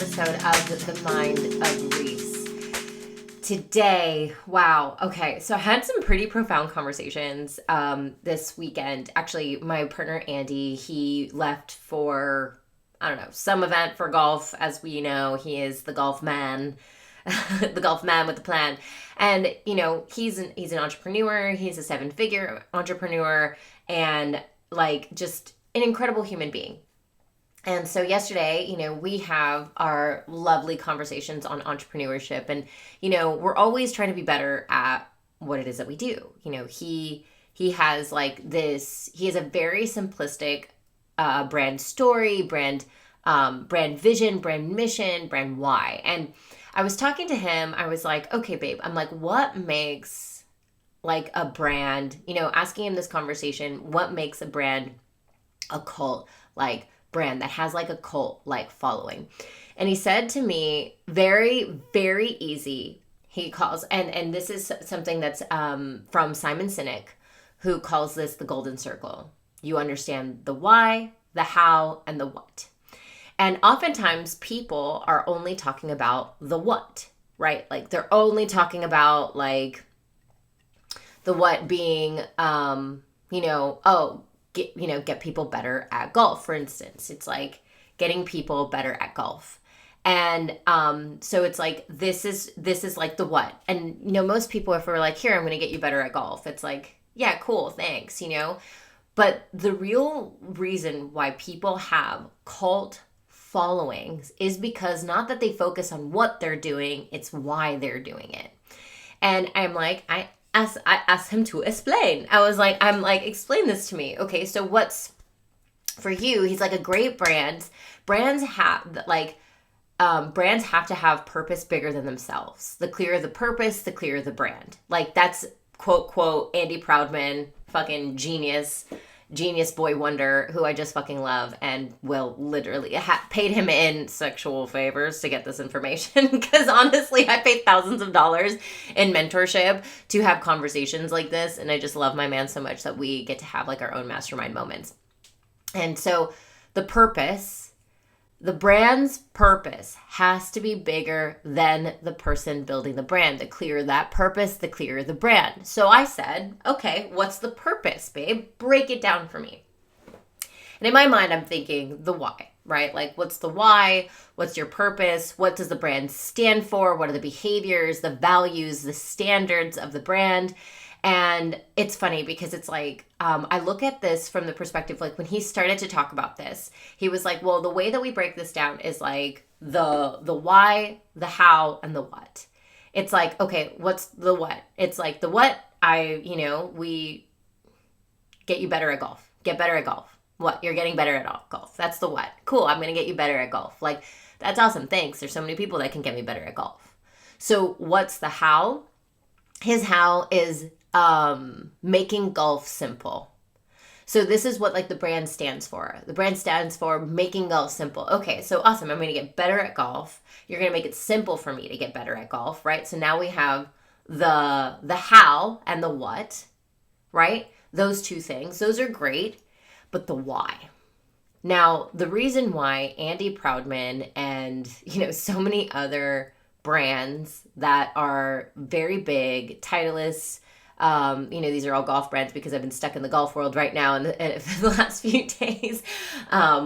episode of The Mind of Reese. Today, wow, okay, so I had some pretty profound conversations this weekend. Actually, my partner Andy, he left for, I don't know, some event for golf. As we know, he is the golf man, the golf man with the plan. And, you know, he's an entrepreneur, he's a 7-figure entrepreneur, and like just an incredible human being. And so yesterday, you know, we have our lovely conversations on entrepreneurship, and, you know, we're always trying to be better at what it is that we do. You know, he has like this, he has a very simplistic brand story, brand vision, brand mission, brand why. And I was talking to him, I was like, okay, babe, I'm like, what makes like a brand, you know, asking him this conversation, what makes a brand a cult like brand that has like a cult like following? And he said to me, very, very easy. He calls, and this is something that's from Simon Sinek, who calls this the golden circle. You understand the why, the how, and the what. And oftentimes people are only talking about the what, right? Like they're only talking about like the what being, get people better at golf, for instance. It's like getting people better at golf. And so it's like, this is like the what. And, you know, most people, if we're like, here, I'm going to get you better at golf, it's like, yeah, cool, thanks, you know. But the real reason why people have cult followings is because not that they focus on what they're doing, it's why they're doing it. And I'm like, I asked him to explain. I'm like, explain this to me. Okay, so what's for you? He's like, a great brands have to have purpose bigger than themselves. The clearer the purpose, the clearer the brand. Like that's quote Andy Proudman, fucking genius boy wonder, who I just fucking love, and will literally paid him in sexual favors to get this information, because honestly I paid thousands of dollars in mentorship to have conversations like this, and I just love my man so much that we get to have like our own mastermind moments. And so the brand's purpose has to be bigger than the person building the brand. The clearer that purpose, the clearer the brand. So I said, okay, what's the purpose, babe? Break it down for me. And in my mind, I'm thinking the why, right? Like, what's the why? What's your purpose? What does the brand stand for? What are the behaviors, the values, the standards of the brand? And it's funny because it's like, I look at this from the perspective, like when he started to talk about this, he was like, well, the way that we break this down is like the why, the how, and the what. It's like, okay, what's the what? It's like the what, we get you better at golf. Get better at golf. What? You're getting better at golf. That's the what. Cool, I'm going to get you better at golf. Like, that's awesome. Thanks. There's so many people that can get me better at golf. So what's the how? His how is making golf simple. So this is what like the brand stands for. The brand stands for making golf simple. Okay, so awesome. I'm going to get better at golf. You're going to make it simple for me to get better at golf, right? So now we have the how and the what, right? Those two things. Those are great, but the why. Now, the reason why Andy Proudman and, you know, so many other brands that are very big, Titleist, these are all golf brands because I've been stuck in the golf world right now and for the last few days.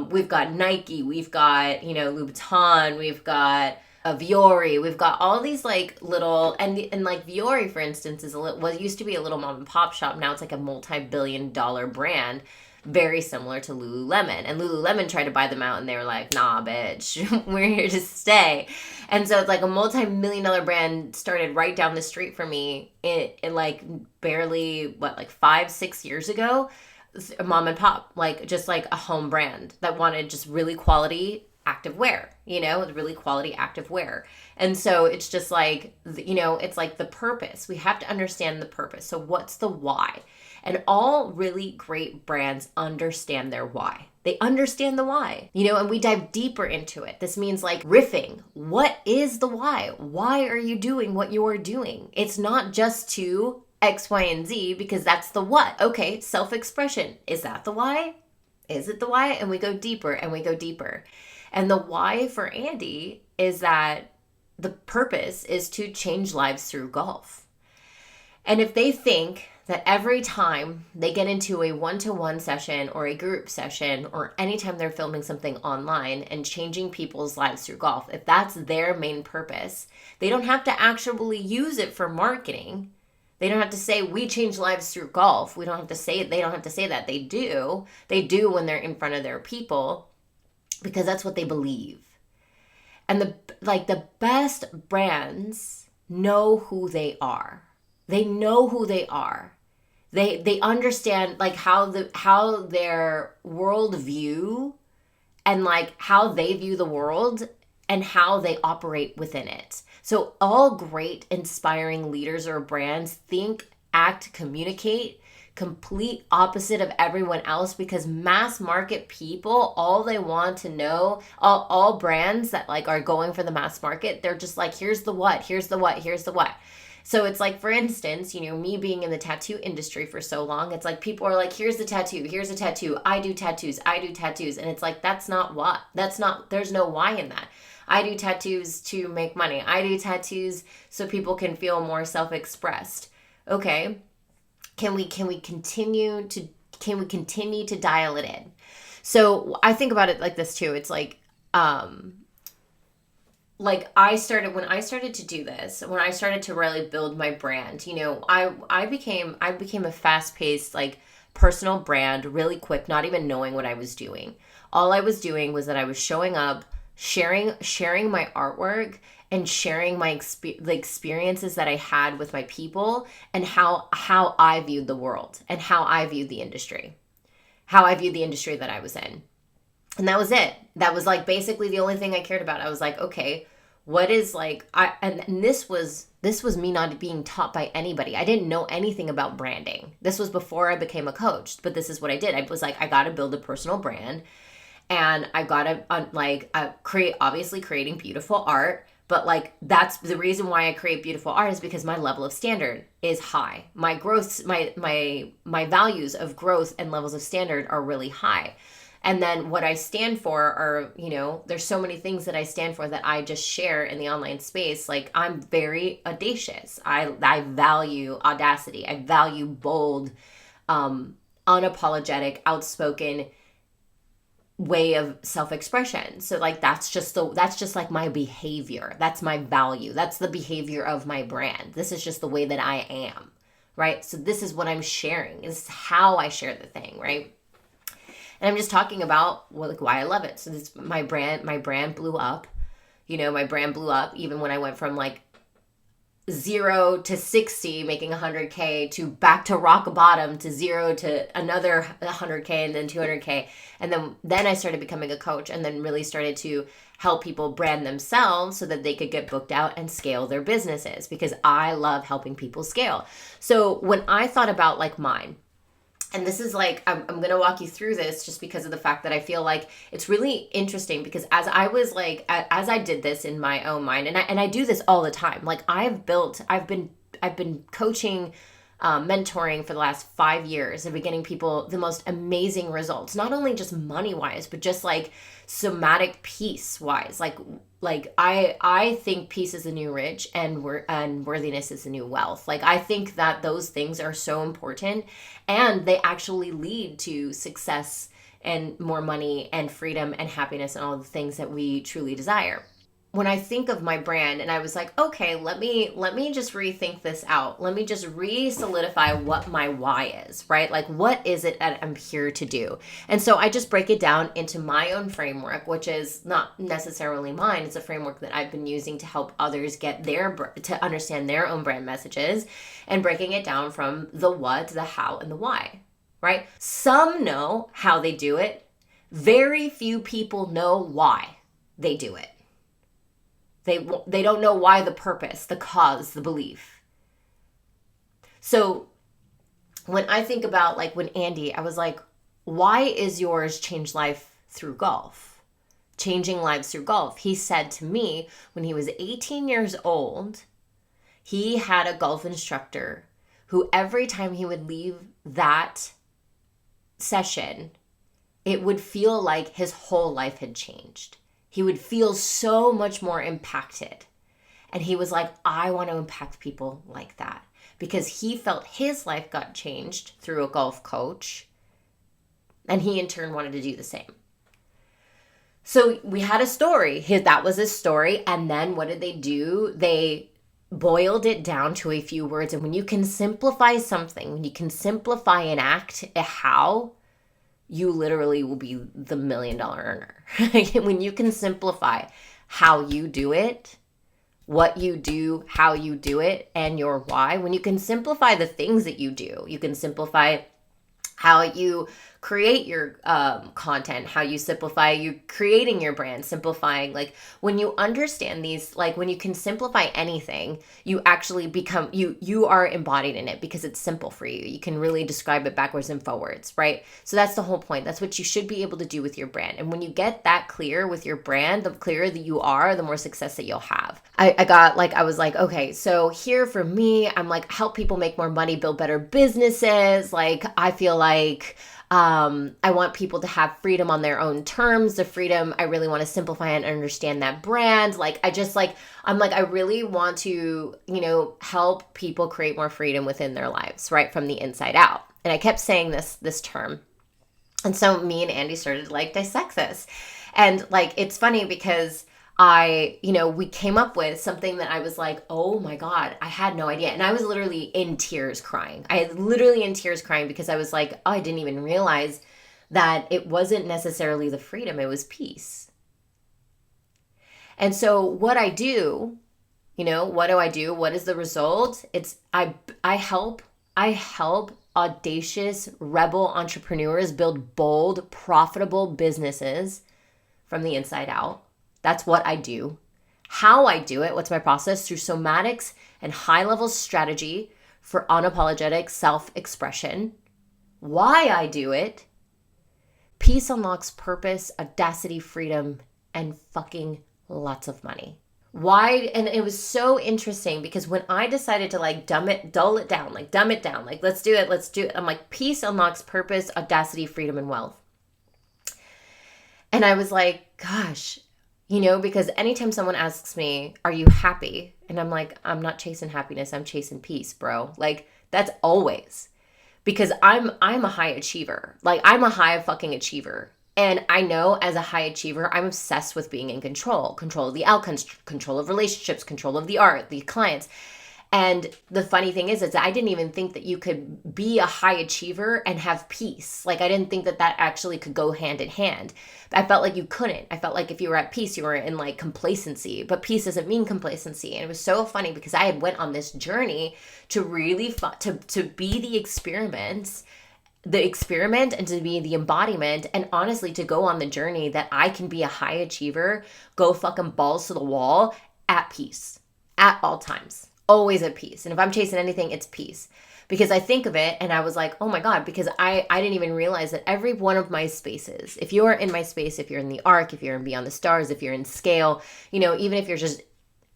We've got Nike, we've got, Louboutin, we've got Viore, we've got all these like little, and like Viore, for instance, used to be a little mom and pop shop. Now it's like a multi-billion-dollar brand, very similar to Lululemon. And Lululemon tried to buy them out and they were like, nah, bitch, we're here to stay. And so it's like a multi-million-dollar brand started right down the street from me in like barely, 5-6 years ago, a mom and pop, like just like a home brand that wanted just really quality active wear, really quality active wear. And so it's just like, it's like the purpose. We have to understand the purpose. So what's the why? And all really great brands understand their why. They understand the why, and we dive deeper into it. This means like riffing. What is the why? Why are you doing what you are doing? It's not just to X, Y, and Z, because that's the what. Okay, self-expression. Is that the why? Is it the why? And we go deeper and we go deeper. And the why for Andy is that the purpose is to change lives through golf. And if they think that every time they get into a one-to-one session or a group session or anytime they're filming something online and changing people's lives through golf, if that's their main purpose, they don't have to actually use it for marketing. They don't have to say, we change lives through golf. They don't have to say that. They do. They do when they're in front of their people because that's what they believe. And the best brands know who they are. They know who they are. They understand like how their worldview and like how they view the world and how they operate within it. So all great, inspiring leaders or brands think, act, communicate complete opposite of everyone else, because mass market people, all they want to know, all brands that like are going for the mass market, they're just like, here's the what, here's the what, here's the what. So it's like, for instance, me being in the tattoo industry for so long, it's like people are like, here's the tattoo, here's a tattoo, I do tattoos. And it's like, there's no why in that. I do tattoos to make money. I do tattoos so people can feel more self-expressed. Okay. Can we continue to dial it in? So I think about it like this too. It's like when I started to do this, when I started to really build my brand, I became a fast-paced, like, personal brand really quick, not even knowing what I was doing. All I was doing was that I was showing up, sharing my artwork and sharing my the experiences that I had with my people and how I viewed the world and how I viewed the industry that I was in. And that was it. That was like basically the only thing I cared about. I was like, okay, what is like, and this was me not being taught by anybody. I didn't know anything about branding. This was before I became a coach, but this is what I did. I was like, I got to build a personal brand, and I got to creating beautiful art. But like, that's the reason why I create beautiful art, is because my level of standard is high. My growth, my values of growth and levels of standard are really high. And then what I stand for are, there's so many things that I stand for that I just share in the online space. Like, I'm very audacious. I value audacity. I value bold, unapologetic, outspoken way of self-expression. So like, that's just like my behavior. That's my value. That's the behavior of my brand. This is just the way that I am, right? So this is what I'm sharing. This is how I share the thing, right? And I'm just talking about why I love it. So this, my brand blew up. My brand blew up even when I went from like 0 to 60, making 100K, to back to rock bottom, to 0 to another 100K, and then 200K. And then I started becoming a coach, and then really started to help people brand themselves so that they could get booked out and scale their businesses, because I love helping people scale. So when I thought about like mine, and this is like, I'm going to walk you through this just because of the fact that I feel like it's really interesting, because as I did this in my own mind, and I do this all the time. Like, I've been coaching, mentoring for the last 5 years, and been getting people the most amazing results, not only just money wise, but just like somatic peace wise. Like I think peace is the new rich, and worthiness is the new wealth. Like, I think that those things are so important, and they actually lead to success and more money and freedom and happiness and all the things that we truly desire. When I think of my brand, and I was like, okay, let me just rethink this out. Let me just re-solidify what my why is, right? Like, what is it that I'm here to do? And so I just break it down into my own framework, which is not necessarily mine. It's a framework that I've been using to help others get to understand their own brand messages, and breaking it down from the what, the how, and the why, right? Some know how they do it. Very few people know why they do it. They don't know why, the purpose, the cause, the belief. So when I think about like when Andy, I was like, why is yours change life through golf? Changing lives through golf. He said to me when he was 18 years old, he had a golf instructor who every time he would leave that session, it would feel like his whole life had changed. He would feel so much more impacted. And he was like, I want to impact people like that, because he felt his life got changed through a golf coach. And he in turn wanted to do the same. So we had a story. That was his story. And then what did they do? They boiled it down to a few words. And when you can simplify something, when you can simplify an act, a how, you literally will be the $1 million earner. When you can simplify how you do it, what you do, how you do it, and your why, when you can simplify the things that you do, you can simplify how you create your content, how you simplify you creating your brand, simplifying, like when you understand these, like when you can simplify anything, you actually become, you are embodied in it because it's simple for you. You can really describe it backwards and forwards, right? So that's the whole point. That's what you should be able to do with your brand. And when you get that clear with your brand, the clearer that you are, the more success that you'll have. I was like, okay, so here for me, I'm like, help people make more money, build better businesses. Like, I feel like I want people to have freedom on their own terms, the freedom. I really want to simplify and understand that brand. Like, I really want to, help people create more freedom within their lives, right? From the inside out. And I kept saying this term. And so me and Andy started to dissect this. And it's funny because we came up with something that I was like, oh my God, I had no idea. And I was literally in tears crying. Because I was like, oh, I didn't even realize that it wasn't necessarily the freedom, it was peace. And so what I do, what do I do? What is the result? It's I help audacious rebel entrepreneurs build bold, profitable businesses from the inside out. That's what I do. How I do it, what's my process? Through somatics and high-level strategy for unapologetic self-expression. Why I do it? Peace unlocks purpose, audacity, freedom, and fucking lots of money. Why? And it was so interesting because when I decided to dumb it down, let's do it. I'm like, peace unlocks purpose, audacity, freedom, and wealth. And I was like, gosh, because anytime someone asks me, are you happy? And I'm like, I'm not chasing happiness. I'm chasing peace, bro. That's always, because I'm a high achiever. I'm a high fucking achiever. And I know as a high achiever, I'm obsessed with being in control of the outcomes, control of relationships, control of the art, the clients. And the funny thing is I didn't even think that you could be a high achiever and have peace. I didn't think that actually could go hand in hand. I felt like you couldn't. I felt like if you were at peace, you were in complacency. But peace doesn't mean complacency. And it was so funny because I had went on this journey to really to be the experiment and to be the embodiment, and honestly to go on the journey that I can be a high achiever, go fucking balls to the wall at peace at all times. Always at peace. And if I'm chasing anything, it's peace. Because I think of it and I was like, oh my God, because I didn't even realize that every one of my spaces, if you're in my space, if you're in the arc, if you're in Beyond the Stars, if you're in Scale, even if you're just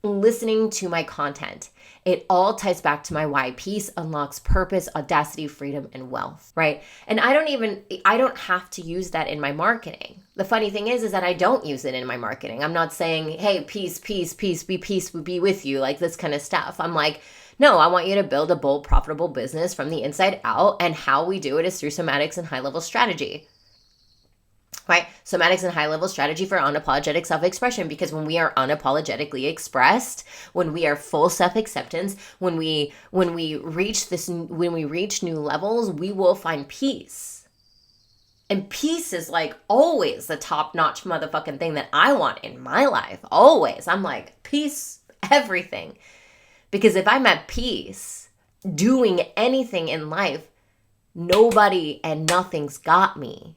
listening to my content, it all ties back to my why. Peace unlocks purpose, audacity, freedom, and wealth, right? And I don't have to use that in my marketing. The funny thing is that I don't use it in my marketing. I'm not saying, hey, peace, be with you, this kind of stuff. I'm like, no, I want you to build a bold, profitable business from the inside out. And how we do it is through somatics and high-level strategy. Right? Somatics and high-level strategy for unapologetic self-expression, because when we are unapologetically expressed, when we are full self-acceptance, when we reach new levels, we will find peace. And peace is always the top-notch motherfucking thing that I want in my life. Always. I'm like, peace, everything. Because if I'm at peace, doing anything in life, nobody and nothing's got me.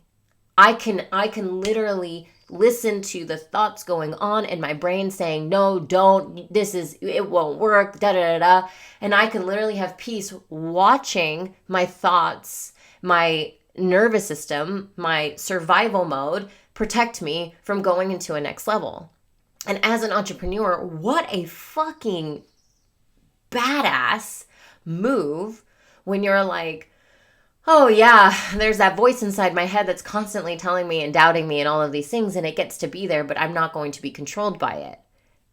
I can literally listen to the thoughts going on in my brain saying, no, don't, it won't work, da-da-da-da. And I can literally have peace watching my thoughts, my nervous system, my survival mode protect me from going into a next level. And as an entrepreneur, what a fucking badass move when you're like, oh yeah, there's that voice inside my head that's constantly telling me and doubting me and all of these things, and it gets to be there, but I'm not going to be controlled by it.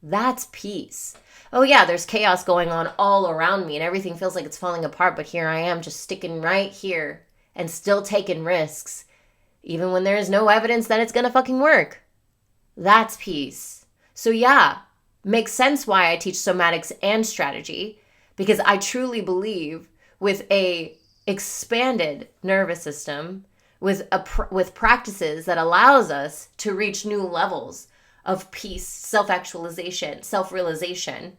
That's peace. Oh yeah, there's chaos going on all around me and everything feels like it's falling apart, but here I am just sticking right here and still taking risks, even when there is no evidence that it's gonna fucking work. That's peace. So yeah, makes sense why I teach somatics and strategy, because I truly believe with a expanded nervous system, with practices that allows us to reach new levels of peace, self-actualization, self-realization,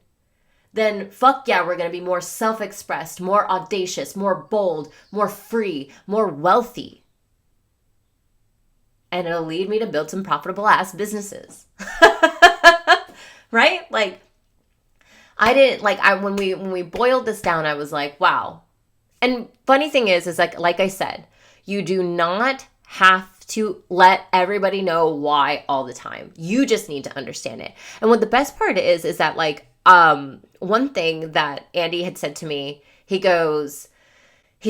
then fuck yeah, we're going to be more self-expressed, more audacious, more bold, more free, more wealthy. And it'll lead me to build some profitable ass businesses. Right? Like, when we boiled this down, I was like, wow. And funny thing is like I said, you do not have to let everybody know why all the time. You just need to understand it. And what the best part is that like, one thing that Andy had said to me, he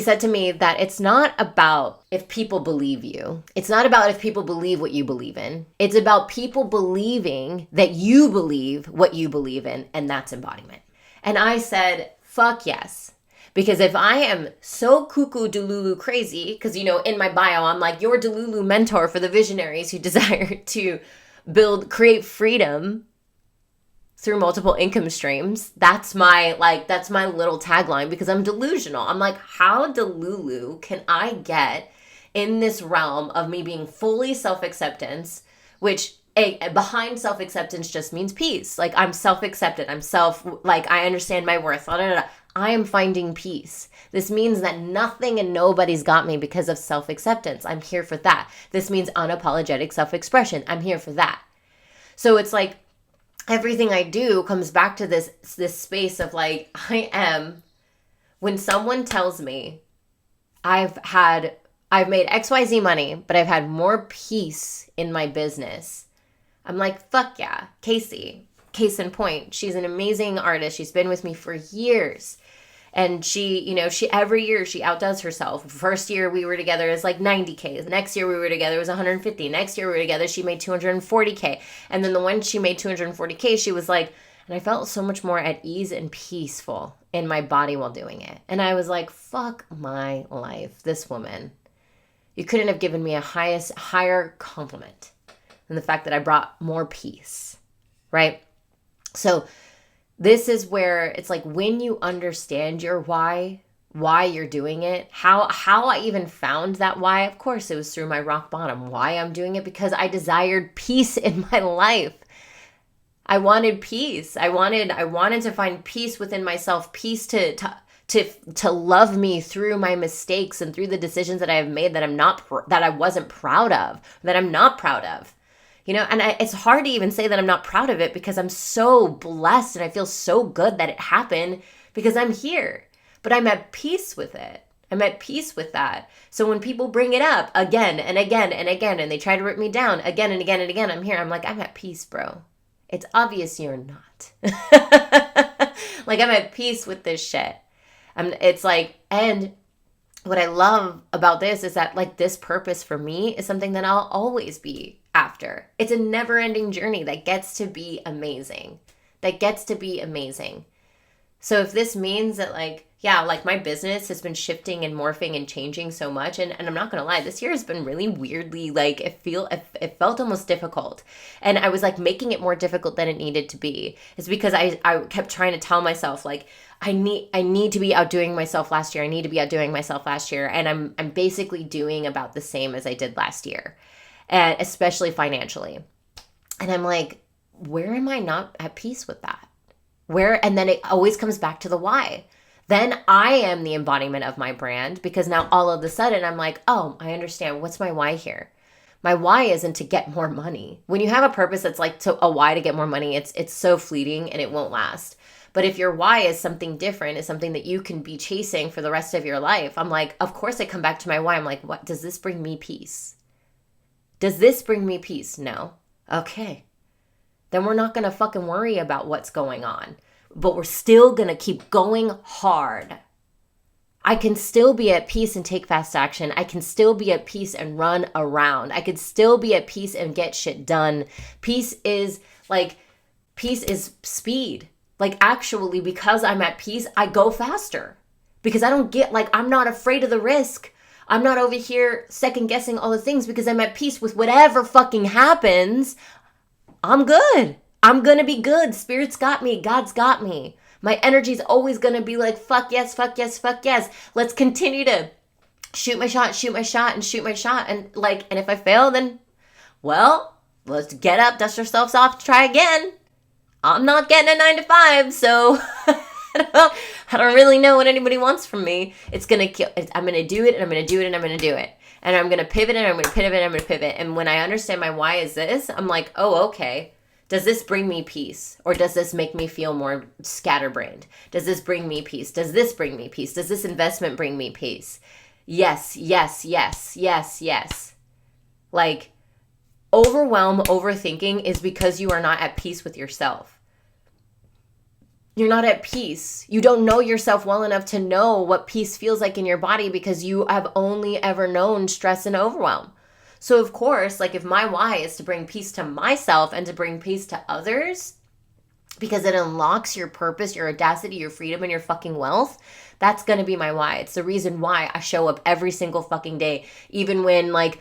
said to me that it's not about if people believe you. It's not about if people believe what you believe in. It's about people believing that you believe what you believe in, and that's embodiment. And I said, fuck yes. Because if I am so cuckoo delulu crazy, because, you know, in my bio, I'm like, your delulu mentor for the visionaries who desire to create freedom through multiple income streams. That's my little tagline, because I'm delusional. I'm like, how delulu can I get in this realm of me being fully self-acceptance, which behind self-acceptance just means peace. Like, I'm self-accepted. I understand my worth. I am finding peace. This means that nothing and nobody's got me because of self-acceptance. I'm here for that. This means unapologetic self-expression. I'm here for that. So it's like, everything I do comes back to this space of like, when someone tells me I've made XYZ money, but I've had more peace in my business, I'm like, fuck yeah. Casey, case in point, she's an amazing artist. She's been with me for years. And she every year she outdoes herself. First year we were together, it was like 90K. Next year we were together, it was 150. Next year we were together, she made 240K. And then the one she made 240K, she was like, and I felt so much more at ease and peaceful in my body while doing it. And I was like, fuck my life, this woman. You couldn't have given me a higher compliment than the fact that I brought more peace, right? So this is where it's like, when you understand your why you're doing it, how I even found that why. Of course, it was through my rock bottom. Why I'm doing it, because I desired peace in my life. I wanted peace. I wanted to find peace within myself, peace to love me through my mistakes and through the decisions that I have made that I wasn't proud of, that I'm not proud of. You know, and it's hard to even say that I'm not proud of it, because I'm so blessed and I feel so good that it happened, because I'm here. But I'm at peace with it. I'm at peace with that. So when people bring it up again and again and again, and they try to rip me down again and again and again, I'm here. I'm like, I'm at peace, bro. It's obvious you're not. Like, I'm at peace with this shit. It's like, and what I love about this is that, like, this purpose for me is something that I'll always be after. It's a never-ending journey that gets to be amazing. So if this means that, like, yeah, like, my business has been shifting and morphing and changing so much, and I'm not gonna lie, this year has been really weirdly, like, it felt almost difficult, and I was like making it more difficult than it needed to be. It's because I kept trying to tell myself, like, I need to be outdoing myself last year. And I'm basically doing about the same as I did last year, and especially financially. And I'm like, where am I not at peace with that? And then it always comes back to the why. Then I am the embodiment of my brand, because now all of a sudden I'm like, oh, I understand. What's my why here? My why isn't to get more money. When you have a purpose that's like a why to get more money, it's so fleeting and it won't last. But if your why is something different, is something that you can be chasing for the rest of your life, I'm like, of course I come back to my why. I'm like, what? Does this bring me peace? No. Okay. Then we're not going to fucking worry about what's going on. But we're still going to keep going hard. I can still be at peace and take fast action. I can still be at peace and run around. I could still be at peace and get shit done. Peace is speed. Like, actually, because I'm at peace, I go faster. Because I don't get, like, I'm not afraid of the risk. I'm not over here second guessing all the things because I'm at peace with whatever fucking happens. I'm good. I'm going to be good. Spirit's got me. God's got me. My energy's always going to be like, fuck yes, fuck yes, fuck yes. Let's continue to shoot my shot, and shoot my shot. And if I fail, then, well, let's get up, dust ourselves off, try again. I'm not getting a 9 to 5, so I don't really know what anybody wants from me. It's going to kill. I'm going to do it, and I'm going to do it, and I'm going to do it. And I'm going to pivot, and I'm going to pivot, and I'm going to pivot. And when I understand my why is this, I'm like, oh, okay. Does this bring me peace? Or does this make me feel more scatterbrained? Does this bring me peace? Does this bring me peace? Does this investment bring me peace? Yes, yes, yes, yes, yes. Like, overthinking is because you are not at peace with yourself. You're not at peace. You don't know yourself well enough to know what peace feels like in your body because you have only ever known stress and overwhelm. So of course, like, if my why is to bring peace to myself and to bring peace to others, because it unlocks your purpose, your audacity, your freedom, and your fucking wealth, that's going to be my why. It's the reason why I show up every single fucking day, even when, like,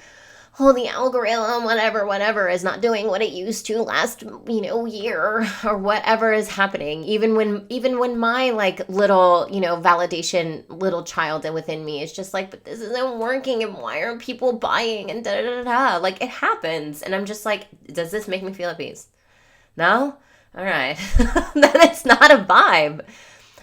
the algorithm, whatever is not doing what it used to last, year, or whatever is happening. Even when my, like, little, validation little child within me is just like, but this isn't working, and why aren't people buying, and da-da-da-da. Like, it happens. And I'm just like, does this make me feel at peace? No? All right. Then it's not a vibe.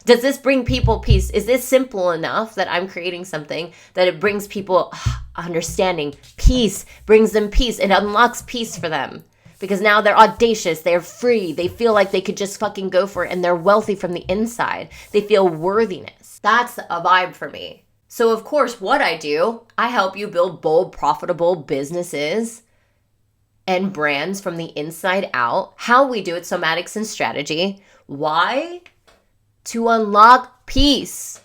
Does this bring people peace? Is this simple enough that I'm creating something that it brings people understanding, peace, brings them peace. It unlocks peace for them because now they're audacious. They're free. They feel like they could just fucking go for it, and they're wealthy from the inside. They feel worthiness. That's a vibe for me. So of course, what I do, I help you build bold, profitable businesses and brands from the inside out. How we do it, somatics and strategy. Why? To unlock peace.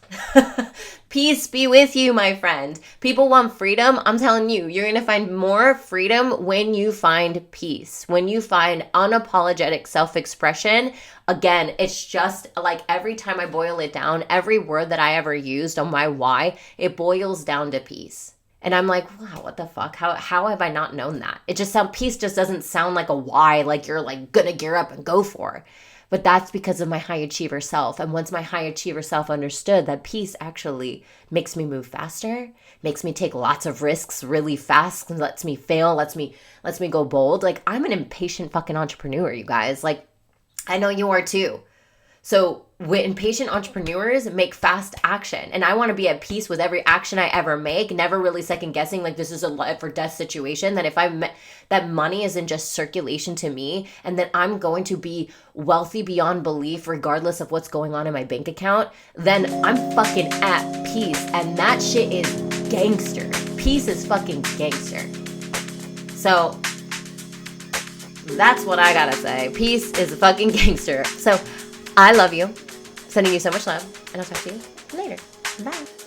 Peace be with you, my friend. People want freedom. I'm telling you, you're going to find more freedom when you find peace, when you find unapologetic self-expression. Again, it's just like every time I boil it down, every word that I ever used on my why, it boils down to peace. And I'm like, wow, what the fuck? How have I not known that? Peace just doesn't sound like a why, like you're like gonna gear up and go for it. But that's because of my high achiever self. And once my high achiever self understood that peace actually makes me move faster, makes me take lots of risks really fast, and lets me fail, lets me go bold. Like, I'm an impatient fucking entrepreneur, you guys. Like, I know you are too. So impatient entrepreneurs make fast action. And I want to be at peace with every action I ever make, never really second guessing like this is a life or death situation, that that money isn't just circulation to me, and that I'm going to be wealthy beyond belief regardless of what's going on in my bank account, then I'm fucking at peace. And that shit is gangster. Peace is fucking gangster. So that's what I gotta say. Peace is a fucking gangster. So I love you. Sending you so much love. And I'll talk to you later. Bye.